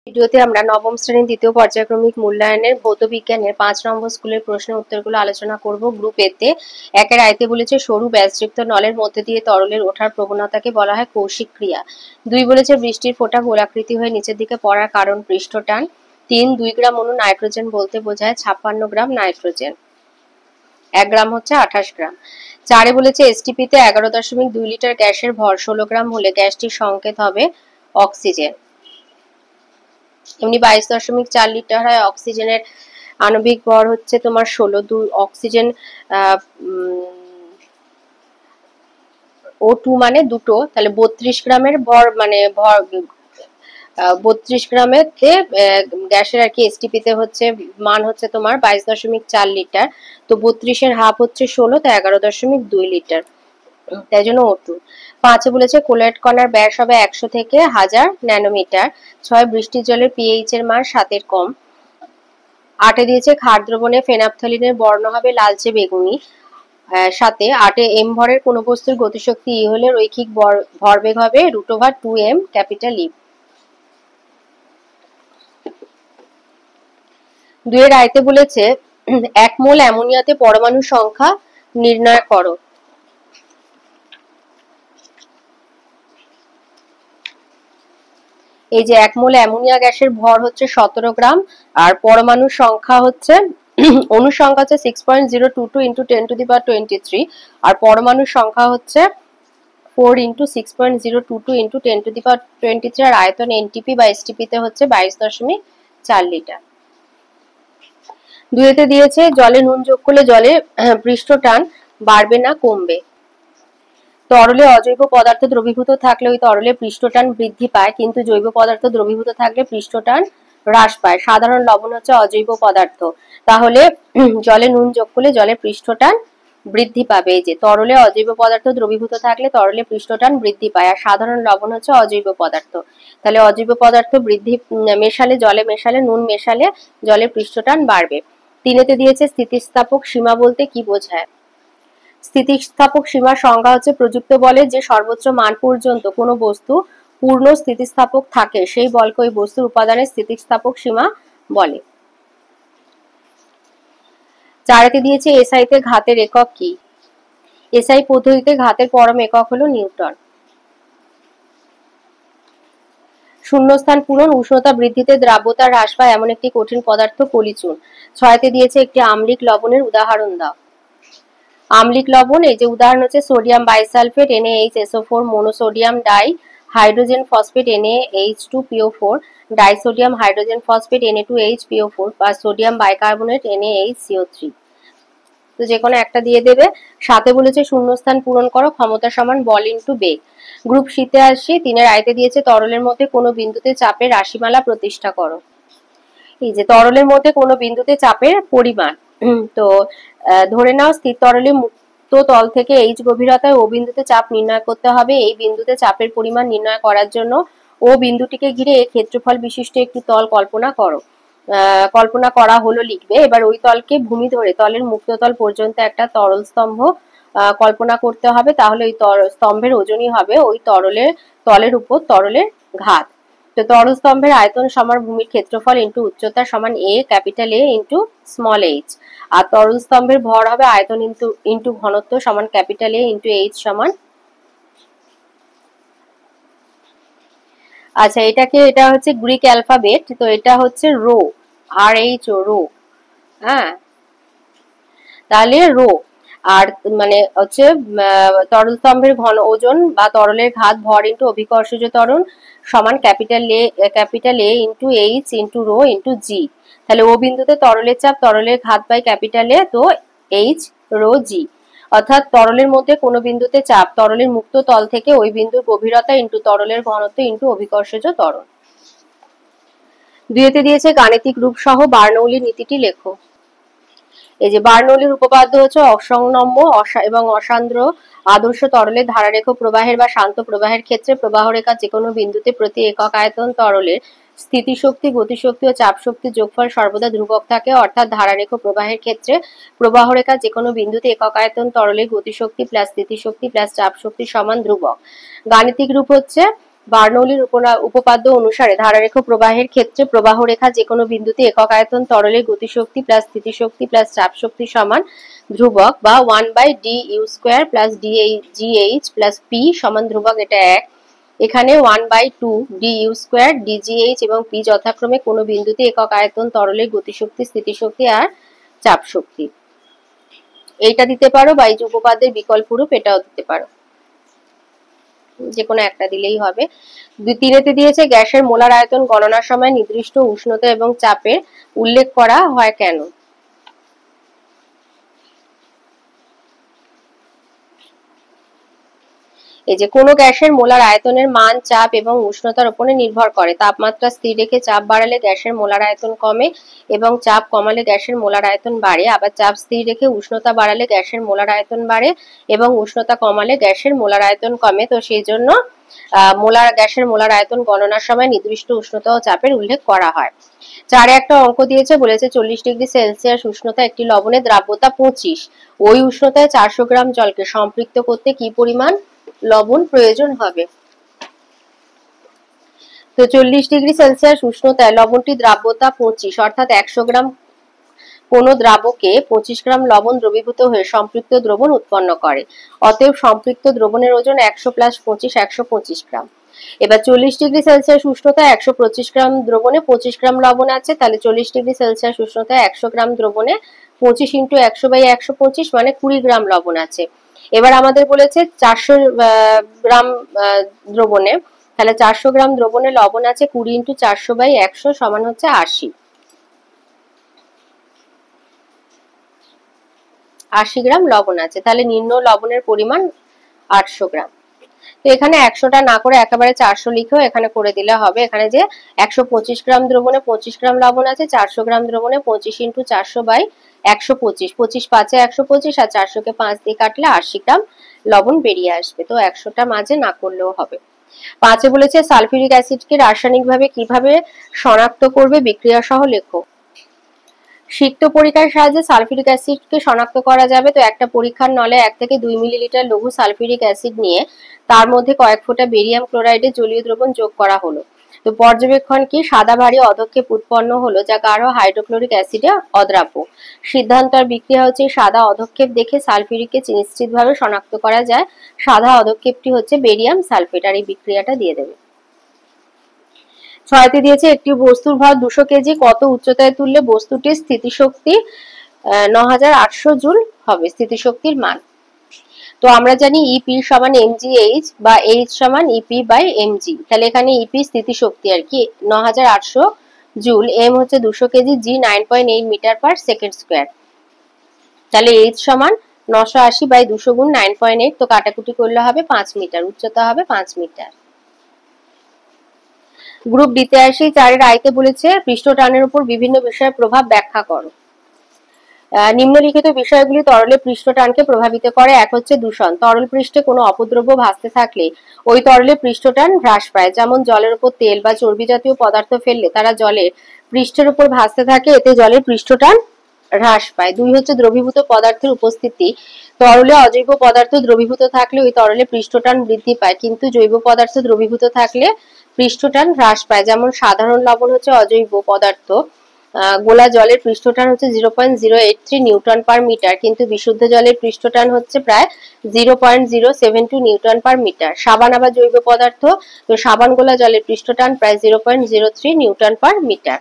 ভিডিওতে আমরা নবম শ্রেণীর দ্বিতীয় পর্যায়ক্রমিক মূল্যায়নের ভৌত বিজ্ঞানের ৫ নম্বর স্কুলের প্রশ্নের উত্তরগুলো আলোচনা করব। গ্রুপ এতে একের আয়তে বলেছে সরু ব্যাসযুক্ত নলের মধ্যে দিয়ে তরলের ওঠার প্রবণতাকে বলা হয় কৌশিক ক্রিয়া। ২ বলেছে বৃষ্টির ফোঁটা গোলাকৃতি হয়ে নিচের দিকে পড়ার কারণ পৃষ্ঠটান। ৩ ২ গ্রাম অণু নাইট্রোজেন বলতে বোঝায় ৫৬ গ্রাম নাইট্রোজেন, ১ গ্রাম হচ্ছে ২৮ গ্রাম। ৪ বলেছে এসটিপিতে ১১.২ লিটার গ্যাসের ভর ১৬ গ্রাম হলে গ্যাসটির সংকেত হবে অক্সিজেন। এমনি 22.4 লিটার হয়। অক্সিজেনের আণবিক ভর হচ্ছে তোমার 16। অক্সিজেন O2 মানে দুটো, তাহলে 32 গ্রামের ভর মানে ভর 32 গ্রামের গ্যাসের আর কি এসটিপিতে হচ্ছে মান হচ্ছে তোমার 22.4 লিটার। তো 32 এর হাফ হচ্ছে 16, তো 11.2 লিটার, তাই জন্য O2। ৫ বলেছে কোলয়েড কণার ব্যাস হবে ১০০ থেকে 1000 ন্যানোমিটার। ৬ বৃষ্টির জলের পিএইচ এর মান ৭ এর কম। ৮ দিয়েছে ক্ষার দ্রবণে ফেনাপথলিনের বর্ণ হবে লালচে বেগুনি। ৭ 8 এম ভরের কোন বস্তুর গতিশক্তি ই হলে রৈখিক ভরবেগ হবে √2m ক্যাপিটাল ই। ২ এর আয়তে বলেছে ১ মোল অ্যামোনিয়াতে পরমাণু সংখ্যা নির্ণয় করো। এই যে 1 মোল অ্যামোনিয়া গ্যাসের ভর হচ্ছে 17 গ্রাম, আর পরমাণুর সংখ্যা হচ্ছে অণুর সংখ্যা হচ্ছে 6.022 × 10⁻23, আর পরমাণুর সংখ্যা হচ্ছে 4 × 6.022 × 10⁻23, আর আয়তন এনটিপি বা এসটিপি তে হচ্ছে 22.4 লিটার। ২ তে দিয়েছে জলে নুন যোগ করলে জলে পৃষ্ঠটান বাড়বে না কমবে। তরলে অজৈব পদার্থ দ্রবীভূত থাকলে ওই তরলে পৃষ্ঠটান বৃদ্ধি পায়, কিন্তু জৈব পদার্থ দ্রবীভূত থাকলে পৃষ্ঠটান হ্রাস পায়। সাধারণ লবণ হচ্ছে অজৈব পদার্থ, তাহলে জলে নুন যোগ করলে জলের পৃষ্ঠটান বৃদ্ধি পাবে। এই যে তরলে অজৈব পদার্থ দ্রবীভূত থাকলে তরলে পৃষ্ঠটান বৃদ্ধি পায়, আর সাধারণ লবণ হচ্ছে অজৈব পদার্থ, তাহলে অজৈব পদার্থ বৃদ্ধি মেশালে জলে মেশালে নুন মেশালে জলের পৃষ্ঠটান বাড়বে। ৩ দিয়েছে স্থিতিস্থাপক সীমা বলতে কি বোঝায়। স্থিতিস্থাপক সীমার সংজ্ঞা হচ্ছে প্রযুক্ত বলের যে সর্বোচ্চ মান পর্যন্ত কোনো বস্তু পূর্ণ স্থিতিস্থাপক থাকে সেই বলকে ওই বস্তুর উপাদানের স্থিতিস্থাপক সীমা বলে। ৪ দিয়েছে এসআই তে ঘাতের একক কি। এসআই পদ্ধতিতে ঘাতের পরম একক হলো নিউটন। শূন্যস্থান পূরণ। উষ্ণতা বৃদ্ধিতে দ্রাব্যতা হ্রাস পায় এমন একটি কঠিন পদার্থ পলিচুন। ৬ দিয়েছে একটি আম্লিক লবণের উদাহরণ দাও। আম্লিক লবণ, এই যে উদাহরণ হচ্ছে sodium bisulphate NaHSO4, monosodium di hydrogen phosphate NaH2PO4, disodium hydrogen phosphate Na2HPO4, বা সোডিয়াম বাইকার্বনেট NaHCO3। তো যে কোনো একটা দিয়ে দেবে। ৭ বলেছে শূন্যস্থান পূরণ করো, ক্ষমতা সমান বল ইনটু বেগ। গ্রুপ শীতে আসি। ৩ আয়তে দিয়েছে তরলের মধ্যে কোনো বিন্দুতে চাপের রাশিমালা প্রতিষ্ঠা করো। এই যে তরলের মধ্যে কোনো বিন্দুতে চাপের পরিমাণ, তো ধরে নাও স্থির তরলে মুক্ত তল থেকে এইচ গভীরতায় ও বিন্দুতে চাপ নির্ণয় করতে হবে। এই বিন্দুতে চাপের পরিমাণ নির্ণয় করার জন্য ও বিন্দুটিকে ঘিরে ক্ষেত্রফল বিশিষ্ট একটি তল কল্পনা করো। কল্পনা করা হলো লিখবে। এবার ওই তলকে ভূমি ধরে তলের মুক্ত তল পর্যন্ত একটা তরল স্তম্ভ কল্পনা করতে হবে, তাহলে ওই স্তম্ভের ওজনই হবে ওই তলের উপর তরলের ঘাত। তো তরল স্তম্ভের আয়তন সমান ভূমির ক্ষেত্রফল ইন্টু উচ্চতা সমান A capital A into small h, আর তরল স্তম্ভের ভর হবে আয়তন ইন্টু ঘনত্ব সমান ক্যাপিটাল A ইন্টু H সমান। আচ্ছা, এটা হচ্ছে গ্রিক অ্যালফাবেট, তো এটা হচ্ছে রো, RH রো। হ্যাঁ, তাহলে রো আর মানে হচ্ছে তরল স্তম্ভের ঘন ওজন বা তরলের ঘাত ভর ইন্টু অভিকর্ষজ ত্বরণ সমান capital A into H into rho into g. তাহলে ও বিন্দুতে তরলের চাপ তরলের ঘাত বাই ক্যাপিটাল A, তো H রো জি। অর্থাৎ তরলের মধ্যে কোনো বিন্দুতে চাপ তরলের মুক্ত তল থেকে ওই বিন্দুর গভীরতা ইন্টু তরলের ঘনত্ব ইন্টু অভিকর্ষজ ত্বরণ। ২ দিয়েছে গাণিতিক রূপ সহ বার্নৌলির নীতিটি লেখো। এই যে বার্নৌলির উপপাদ্য হচ্ছে অসংনম্য এবং অসান্দ্র আদর্শ তরলের ধারারেখ প্রবাহের বা শান্ত প্রবাহের ক্ষেত্রে প্রবাহ রেখা যে কোনো বিন্দুতে প্রতি একক আয়তন তরলের স্থিতিশক্তি, গতিশক্তি ও চাপ শক্তির যোগফল সর্বদা ধ্রুবক থাকে। অর্থাৎ ধারারেখ প্রবাহের ক্ষেত্রে প্রবাহ রেখা যে কোনো বিন্দুতে একক আয়তন তরলের গতিশক্তি প্লাস স্থিতিশক্তি প্লাস চাপ শক্তি সমান ধ্রুবক। গাণিতিক রূপ হচ্ছে বার্নৌলির উপপাদ্য অনুসারে ধারারেখ প্রবাহের ক্ষেত্রে প্রবাহ রেখা যে কোনো বিন্দুতে একক আয়তন তরলের গতিশক্তি প্লাস স্থিতিশক্তি প্লাস চাপ শক্তি সমান ধ্রুবক বা 1/du² plus dgh plus p সমান ধ্রুবক, এটা এক। এখানে 1/2 du² dgh এবং p যথাক্রমে কোনো বিন্দুতে একক আয়তন তরলের গতিশক্তি, স্থিতিশক্তি আর চাপ শক্তি। এইটা দিতে পারো বা এই যে উপপাদ্যের বিকল্প রূপ এটাও দিতে পারো, যে কোনো একটা দিলেই হবে। 3 দিয়েছে গ্যাসের মোলার আয়তন গণনার সময় নির্দিষ্ট উষ্ণতা এবং চাপের উল্লেখ করা হয় কেন? এই যে কোনো গ্যাসের মোলার আয়তনের মান চাপ এবং উষ্ণতার উপরে নির্ভর করে। তাপমাত্রা স্থির রেখে চাপ বাড়ালে গ্যাসের মোলার আয়তন কমে এবং চাপ কমালে গ্যাসের মোলার আয়তন বাড়ে। আবার চাপ স্থির রেখে উষ্ণতা বাড়ালে গ্যাসের মোলার আয়তন বাড়ে এবং উষ্ণতা কমালে গ্যাসের মোলার আয়তন কমে। তো সেই জন্য গ্যাসের মোলার আয়তন গণনার সময় নির্দিষ্ট উষ্ণতা ও চাপের উল্লেখ করা হয়। 4 একটা অঙ্ক দিয়েছে, বলেছে 40 ডিগ্রি সেলসিয়াস উষ্ণতা একটি লবণের দ্রাব্যতা 25, ওই উষ্ণতায় 400 গ্রাম জলকে সম্পৃক্ত করতে কি পরিমাণ লবণ প্রয়োজন হবে? তো 40 ডিগ্রি সেলসিয়াস উষ্ণতায় লবণটি দ্রাব্যতা 25 অর্থাৎ 100 গ্রাম কোন দ্রাবকে 25 গ্রাম লবণ দ্রবীভূত হয়ে সম্পৃক্ত দ্রবণ উৎপন্ন করে। অতএব সম্পৃক্ত দ্রবণের ওজন 100 প্লাস 25 125 গ্রাম। এবার 40 ডিগ্রি সেলসিয়াস উষ্ণতায় 125 গ্রাম দ্রবণে 25 গ্রাম লবণ আছে, তাহলে 40 ডিগ্রি সেলসিয়াস উষ্ণতায় 100 গ্রাম দ্রবণে 25 × 100/125 মানে 20 গ্রাম লবণ আছে। এবার আমাদের বলেছে 400 গ্রাম দ্রবণে, তাহলে 400 গ্রাম দ্রবণে লবণ আছে 20 × 400/100 সমান হচ্ছে 80 গ্রাম লবণ আছে, তাহলে নিম্ন লবণের পরিমাণ 800 গ্রাম। তো এখানে 100টা না করে একেবারে 400 লিখেও এখানে করে দিলে হবে। এখানে যে 125 গ্রাম দ্রবণে 25 গ্রাম লবণ আছে, 400 গ্রাম দ্রবণে 25 × 400/125, 25 5 125 আর 400কে 5 দিয়ে কাটলে 80 গ্রাম লবণ বেরিয়ে আসবে। তো 100টা মাঝে না করলেও হবে। 5 বলেছে সালফিউরিক অ্যাসিডকে রাসায়নিকভাবে কিভাবে শনাক্ত করবে, বিক্রিয়া সহ লেখো। সিক্ত পরীক্ষার সাহায্যে সালফিউরিক অ্যাসিডকে শনাক্ত করা যাবে। তো একটা পরীক্ষার নলে 1 থেকে 2 মিলিলিটার লঘু সালফিউরিক অ্যাসিড নিয়ে তার মধ্যে কয়েক ফোঁটা বেরিয়াম ক্লোরাইডের জলীয় দ্রবণ যোগ করা হলো। তো পর্যবেক্ষণ কি? সাদা ভারী অধক্ষেপ উৎপন্ন হলো যা গাঢ় হাইড্রোক্লোরিক অ্যাসিডে অদ্রাব্য। সিদ্ধান্ত আর বিক্রিয়া হচ্ছে সাদা অধক্ষেপ দেখে সালফিউরিককে নিশ্চিতভাবে শনাক্ত করা যায়। সাদা অধক্ষেপটি হচ্ছে বেরিয়াম সালফেট, আর এই বিক্রিয়াটা দিয়ে দেবে। 6 দিয়েছে একটি বস্তুর ভর 200 কেজি, কত উচ্চতায় তুললে বস্তুটির স্থিতিশক্তি 9800 জুল হবে, স্থিতিশক্তির মান। তো আমরা জানি EP সমান mgh বা h সমান EP/mg, তাহলে এখানে EP স্থিতিশক্তি আর কি 9800 জুল, m হচ্ছে 200 কেজি, g 9.8 metre per second square, তাহলে h সমান 980/200 গুণ 9.8, তো কাটাকুটি করলে হবে 5 মিটার, উচ্চতা হবে 5 মিটার। গ্রুপ ডিতে আসি। 4 আইতে বলেছে পৃষ্ঠটানের উপর বিভিন্ন বিষয়ের প্রভাব ব্যাখ্যা করো। নিম্নলিখিত বিষয়গুলি তরলের পৃষ্ঠটানকে প্রভাবিত করে। 1 হচ্ছে দূষণ। তরল পৃষ্ঠে কোনো অপদ্রব্য ভাসতে থাকলে ওই তরলের পৃষ্ঠটান হ্রাস পায়। যেমন জলের উপর তেল বা চর্বি জাতীয় পদার্থ ফেললে তারা জলের পৃষ্ঠের উপর ভাসতে থাকে, এতে জলের পৃষ্ঠটান হ্রাস পায়। 2 হচ্ছে দ্রবীভূত পদার্থের উপস্থিতি। তরলে অজৈব পদার্থ দ্রবীভূত থাকলে ওই তরলে পৃষ্ঠটান বৃদ্ধি পায়, কিন্তু জৈব পদার্থ দ্রবীভূত থাকলে পৃষ্ঠটান হ্রাস পায়। যেমন সাধারণ লবণ হচ্ছে অজৈব পদার্থ, গোলা জলের পৃষ্ঠটান হচ্ছে 0.083 নিউটন পার মিটার, কিন্তু বিশুদ্ধ জলের পৃষ্ঠটান হচ্ছে প্রায় 0.072 নিউটন পার মিটার। সাবান আবার জৈব পদার্থ, তো সাবান গোলা জলের পৃষ্ঠটান প্রায় 0.03 নিউটন পার মিটার।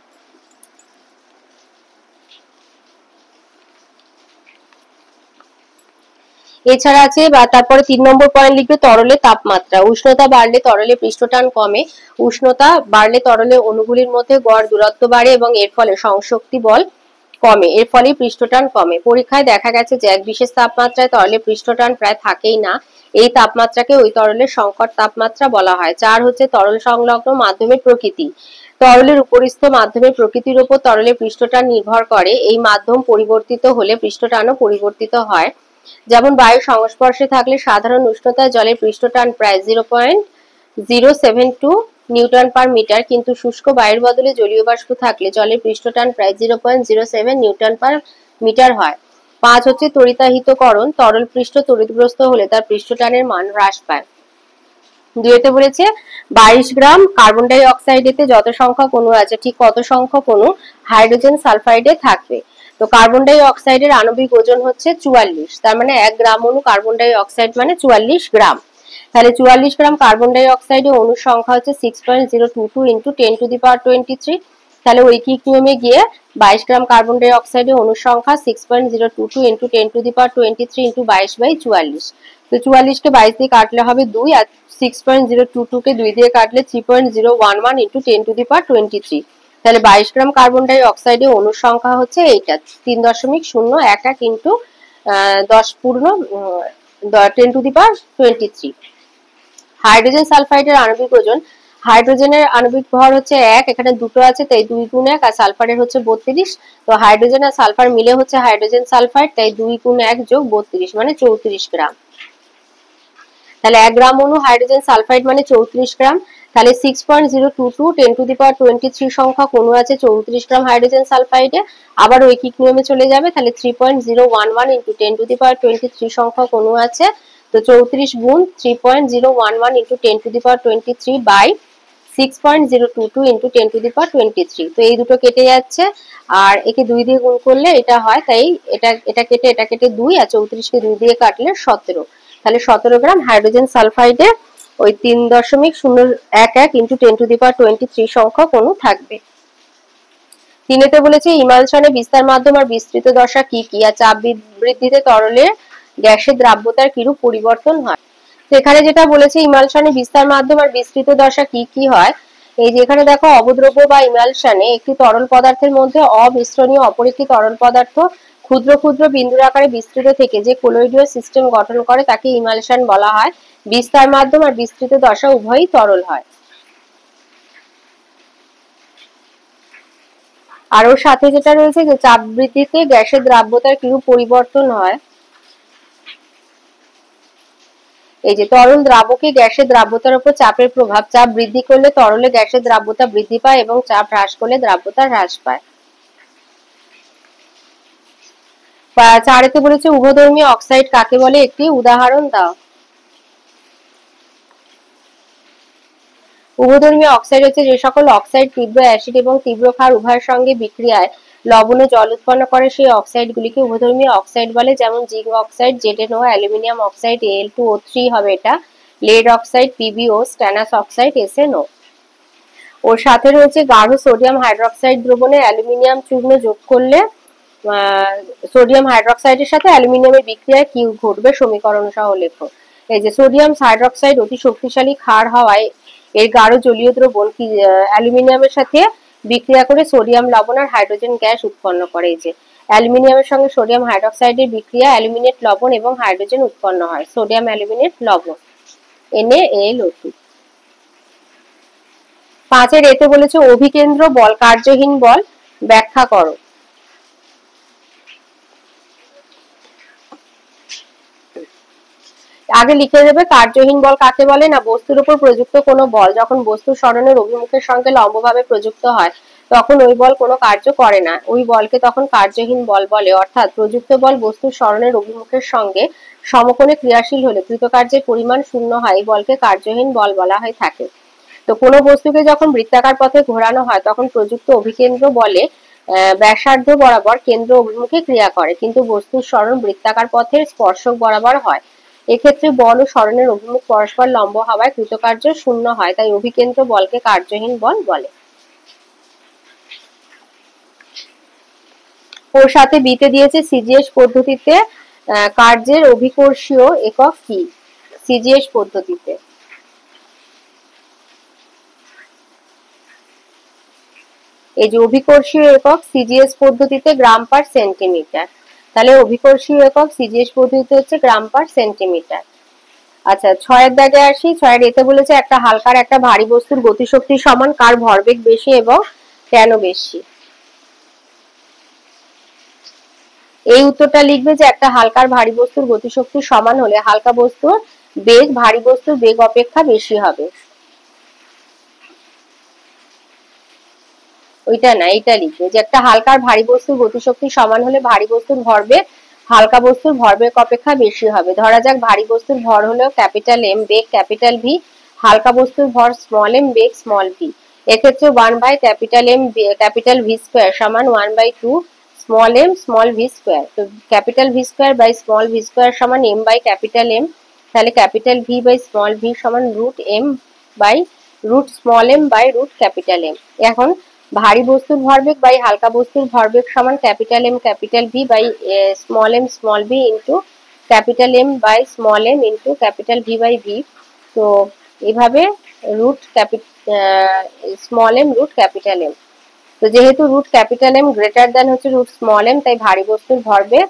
এছাড়া আছে বা তারপরে 3 নম্বর পয়েন্ট লিখবে তরলের তাপমাত্রা। উষ্ণতা বাড়লে তরলে পৃষ্ঠটান কমে, উষ্ণতা বাড়লে তরলের অণুগুলির মধ্যে গড় দূরত্ব বাড়ে এবং এর ফলে সংশক্তি বল কমে, এর ফলে পৃষ্ঠটান কমে। পরীক্ষায় দেখা গেছে যে এক বিশেষ তাপমাত্রায় তরলের পৃষ্ঠটান প্রায় থাকেই না, এই তাপমাত্রাকে ওই তরলের সংকট তাপমাত্রা বলা হয়। 4 হচ্ছে তরল সংলগ্ন মাধ্যমের প্রকৃতি। তরলের উপরিস্থ মাধ্যমের প্রকৃতির উপর তরলের পৃষ্ঠটান নির্ভর করে, এই মাধ্যম পরিবর্তিত হলে পৃষ্ঠটানও পরিবর্তিত হয়। যেমন বায়ুর সংস্পর্শে থাকলে সাধারণ উষ্ণতায় জলের পৃষ্ঠটান প্রায় 0.072 নিউটন পার মিটার, কিন্তু শুষ্ক বায়ুর বদলে জলীয় বাষ্প থাকলে জলের পৃষ্ঠটান প্রায় 0.07 নিউটন পার মিটার হয়। 5 হচ্ছে তড়িতাহিতকরণ। তরল পৃষ্ঠ তড়িৎগ্রস্ত হলে তার পৃষ্ঠটানের মান হ্রাস পায়। দুইতে বলেছে 22 গ্রাম কার্বন ডাই অক্সাইডেতে যত সংখ্যক অণু আছে ঠিক কত সংখ্যক অণু হাইড্রোজেন সালফাইডে থাকবে। তো কার্বন ডাই অক্সাইডের আণবিক ওজন হচ্ছে 44, তার মানে 1 গ্রাম অণু কার্বন ডাই অক্সাইড মানে 44 গ্রাম। তাহলে 44 গ্রাম কার্বন ডাই অক্সাইডে অণুর সংখ্যা হচ্ছে 6.022 ইন্টু 10⁻23। তাহলে ঐকিক নিয়মে গিয়ে 22 গ্রাম কার্বন ডাই অক্সাইডে অণুর সংখ্যা 6.022 ইন্টু 10⁻23 ইন্টু 22/44। তো 44 কে 22 দিয়ে কাটলে হবে 2, আর 6.022 কে 2 দিয়ে কাটলে 3.011 ইন্টু 10⁻23। তাহলে 22 গ্রাম কার্বন ডাই অক্সাইডে অণুর সংখ্যা হচ্ছে এইটা 3.011 ইন্টু 10⁻23। হাইড্রোজেন সালফাইডের আণবিক ওজন, হাইড্রোজেনের আণবিক ভর হচ্ছে 1, এখানে দুটো আছে তাই 2 গুণ 1, আর সালফারের হচ্ছে 32। তো হাইড্রোজেন আর সালফার মিলে হচ্ছে হাইড্রোজেন সালফাইড, তাই 2 গুণ 1 যোগ 32 মানে 34 গ্রাম। তাহলে 1 গ্রাম অণু হাইড্রোজেন সালফাইড মানে 34 গ্রাম। তাহলে 6.022 10⁻23 সংখ্যক অণু আছে 34 গ্রাম হাইড্রোজেন সালফাইডে। আবার ঐকিক নিয়মে চলে যাবে, তাহলে 3.011 ইন্টু 10⁻23 সংখ্যক অণু আছে। তো 34 গুণ 3.011 ইন্টু 10⁻23 বাই 6.022 ইন্টু 10⁻23। তো এই দুটো কেটে যাচ্ছে, আর একে 2 দিয়ে গুণ করলে এটা হয়, তাই এটা কেটে 2, আর 34 কে 2 দিয়ে কাটলে 17। তাহলে 17 গ্রাম হাইড্রোজেন সালফাইডে ওই 3.011 ইন্টু 10⁻23 সংখ্যক অণু থাকবে। তিনেতে বলেছে ইমালশনে বিস্তার মাধ্যম আর বিস্তৃত দশা কি কি, আর চাপ বৃদ্ধিতে তরলে গ্যাসের দ্রাব্যতার কিরূপ পরিবর্তন হয়। তো এখানে যেটা বলেছে ইমালশনে বিস্তার মাধ্যম আর বিস্তৃত দশা কি কি হয়, এই যে এখানে দেখো অবদ্রব্য বা ইমালশনে একটি তরল পদার্থের মধ্যে অমিশ্রণীয় অপর একটি তরল পদার্থ ক্ষুদ্র ক্ষুদ্র বিন্দুর আকারে বিস্তৃত থেকে যে কোলয়েডীয় সিস্টেম গঠন করে তাকে ইমালশন বলা হয়। বিস্তার মাধ্যম আর বিস্তৃত দশা উভয়ই তরল হয়। আর ওর সাথে যেটা রয়েছে যে চাপ বৃদ্ধিতে গ্যাসের দ্রাব্যতার কিরূপ পরিবর্তন হয়, এই যে তরল দ্রাবকে গ্যাসের দ্রাব্যতার উপর চাপের প্রভাব, চাপ বৃদ্ধি করলে তরলে গ্যাসের দ্রাব্যতা বৃদ্ধি পায় এবং চাপ হ্রাস করলে দ্রাব্যতা হ্রাস পায়। 4 বলেছে উভধর্মী অক্সাইড কাকে বলে, একটি উদাহরণ দাও। উভধর্মী অক্সাইড হচ্ছে যে সকল অক্সাইড তীব্র অ্যাসিড এবং তীব্র ক্ষার উভয়ের সঙ্গে বিক্রিয়ায় লবণ ও জল উৎপন্ন করে সেই অক্সাইড গুলিকে উভধর্মী অক্সাইড বলে, যেমন zinc oxide ZnO, aluminium oxide Al2O3 হবে এটা, lead oxide PbO, stannous oxide SnO। ওর সাথে রয়েছে গাঢ় সোডিয়াম হাইড্রোক্সাইড দ্রবণে অ্যালুমিনিয়াম চূর্ণ যোগ করলে সোডিয়াম হাইড্রোক্সাইডের সাথে অ্যালুমিনিয়ামের বিক্রিয়ায় কি ঘটবে সমীকরণ সহ লেখো। এই যে সোডিয়াম হাইড্রোক্সাইড অতি শক্তিশালী ক্ষার হওয়ায় এর গাঢ় জলীয় দ্রবণ কি অ্যালুমিনিয়ামের সাথে বিক্রিয়া করে সোডিয়াম লবণ আর হাইড্রোজেন গ্যাস উৎপন্ন করে। এই যে অ্যালুমিনিয়ামের সঙ্গে সোডিয়াম হাইড্রোক্সাইডের বিক্রিয়া অ্যালুমিনেট লবণ এবং হাইড্রোজেন উৎপন্ন হয়, সোডিয়াম অ্যালুমিনেট লবণ NaAlO2। 5 এতে বলেছে অভিকেন্দ্র বল কার্যহীন বল ব্যাখ্যা করো। আগে লিখে দেবে কার্যহীন বল কাকে বলে না, বস্তুর উপর প্রযুক্ত কোনো বল যখন বস্তুর সরণের অভিমুখের সঙ্গে লম্বভাবে প্রযুক্ত হয় তখন ওই বল কোনো কার্য করে না, ওই বলকে তখন কার্যহীন বল বলে। অর্থাৎ প্রযুক্ত বল বস্তুর সরণের অভিমুখের সঙ্গে সমকোণে ক্রিয়াশীল হলে কৃতকার্যের পরিমাণ শূন্য হয়, এই বলকে কার্যহীন বল বলা হয়ে থাকে। তো কোনো বস্তুকে যখন বৃত্তাকার পথে ঘোরানো হয় তখন প্রযুক্ত অভিকেন্দ্র বলে ব্যাসার্ধ বরাবর কেন্দ্র অভিমুখে ক্রিয়া করে, কিন্তু বস্তুর সরণ বৃত্তাকার পথের স্পর্শক বরাবর হয়। এক্ষেত্রে বল ও সরণের অভিমুখ পরস্পর লম্ব হওয়ায় কৃতকার্য শূন্য হয়, তাই অভিকেন্দ্র বলকে কার্যহীন বল বলে। ওর সাথে বিতে দিয়েছে সিজিএস পদ্ধতিতে কার্যের অভিকর্ষীয় একক কি, সিজিএস পদ্ধতিতে এই যে অভিকর্ষীয় একক সিজিএস পদ্ধতিতে গ্রাম পার সেন্টিমিটার, তাহলে অভিকর্ষীয় একক সিজিএস পদ্ধতিতে হচ্ছে গ্রাম পার সেন্টিমিটার। আচ্ছা 6 দাগে আসি। 6 এতে বলেছে একটা হালকার একটা ভারী বস্তুর গতিশক্তি সমান, কার ভরবেগ বেশি এবং কেন বেশি। এই উত্তরটা লিখবে যে একটা হালকার ভারী বস্তুর গতিশক্তি সমান হলে হালকা বস্তুর বেগ ভারী বস্তুর বেগ অপেক্ষা বেশি হবে। ওইটা না, এটা লিখবে যে একটা হালকার ভারী বস্তুর গতিশক্তি সমান হলে ভারী বস্তুর ভরবেগ হালকা বস্তুর ভরবেগ অপেক্ষা বেশি হবে। ধরা যাক ভারী বস্তুর ভর হলো ক্যাপিটাল M, বেগ ক্যাপিটাল V, হালকা বস্তুর ভর স্মল এম, বেগ স্মল ভি। এক্ষেত্রে 1/M ক্যাপিটাল ভি স্কোয়ার সমান 1/2 small m small v square. তো capital v square by small v square সমান এম বাই ক্যাপিটাল এম। তাহলে capital V by small v সমান root m by root small m by root capital m. এখন ভারী বস্তুর ভরবেগ by হালকা বস্তুর ভরবেগ সমান capital M capital V by small m small v into capital M by small m into capital V by v. তো এভাবে root small m root capital M. তো যেহেতু root capital M greater than হচ্ছে root small m, তাই ভারী বস্তুর ভরবেগ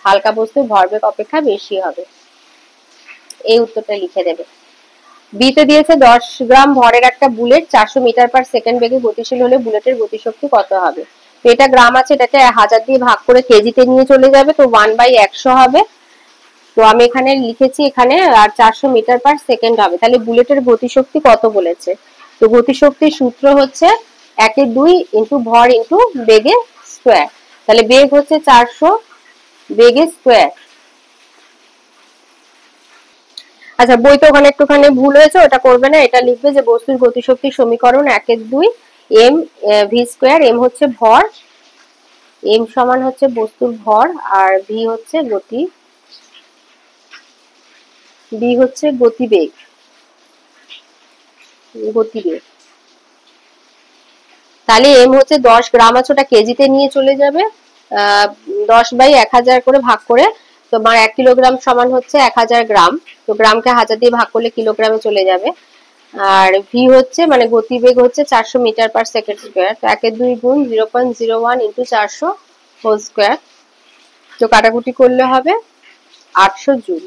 হালকা বস্তুর ভরবেগ অপেক্ষা বেশি হবে। এই উত্তরটা লিখে দেবে। বিতে দিয়েছে 10 গ্রাম ভরের একটা বুলেট 400 মিটার পার সেকেন্ড বেগে গতিশীল হলে বুলেটের গতিশক্তি কত হবে। তো এটা গ্রাম আছে, এটাকে 1000 দিয়ে ভাগ করে কেজিতে নিয়ে চলে যাবে, তো 1/100 হবে। তো আমি এখানে লিখেছি এখানে, আর 400 মিটার পার সেকেন্ড হবে। তাহলে বুলেটের গতিশক্তি কত বলেছে। তো গতিশক্তির সূত্র হচ্ছে 1/2 ইন্টু ভর ইন্টু বেগে স্কোয়ার। তাহলে বেগ হচ্ছে 400, বেগে স্কোয়ার। আচ্ছা, বইতে ওখানে একটুখানি ভুল হয়েছে, ওটা করবে না। এটা লিখবে যে বস্তুর গতিশক্তির সমীকরণ 1/2 এম ভি স্কোয়ার। এম হচ্ছে ভর, এম সমান হচ্ছে বস্তুর ভর, আর ভি হচ্ছে গতি, বি হচ্ছে গতিবেগ, গতিবেগ। তাহলে এম হচ্ছে 10 গ্রাম আছে, ওটা কেজিতে নিয়ে চলে যাবে। 10/1000 করে ভাগ করে তোমার 1 কিলোগ্রাম সমান হচ্ছে 1000 গ্রাম। তো গ্রামকে 1000 দিয়ে ভাগ করলে কিলোগ্রামে চলে যাবে। আর ভি হচ্ছে মানে গতিবেগ হচ্ছে 400 মিটার পার সেকেন্ড স্কোয়ার। তো 1/2 গুণ 0.01 ইন্টু 400 হোল স্কোয়ার। তো কাটাকুটি করলে হবে 800 জুল।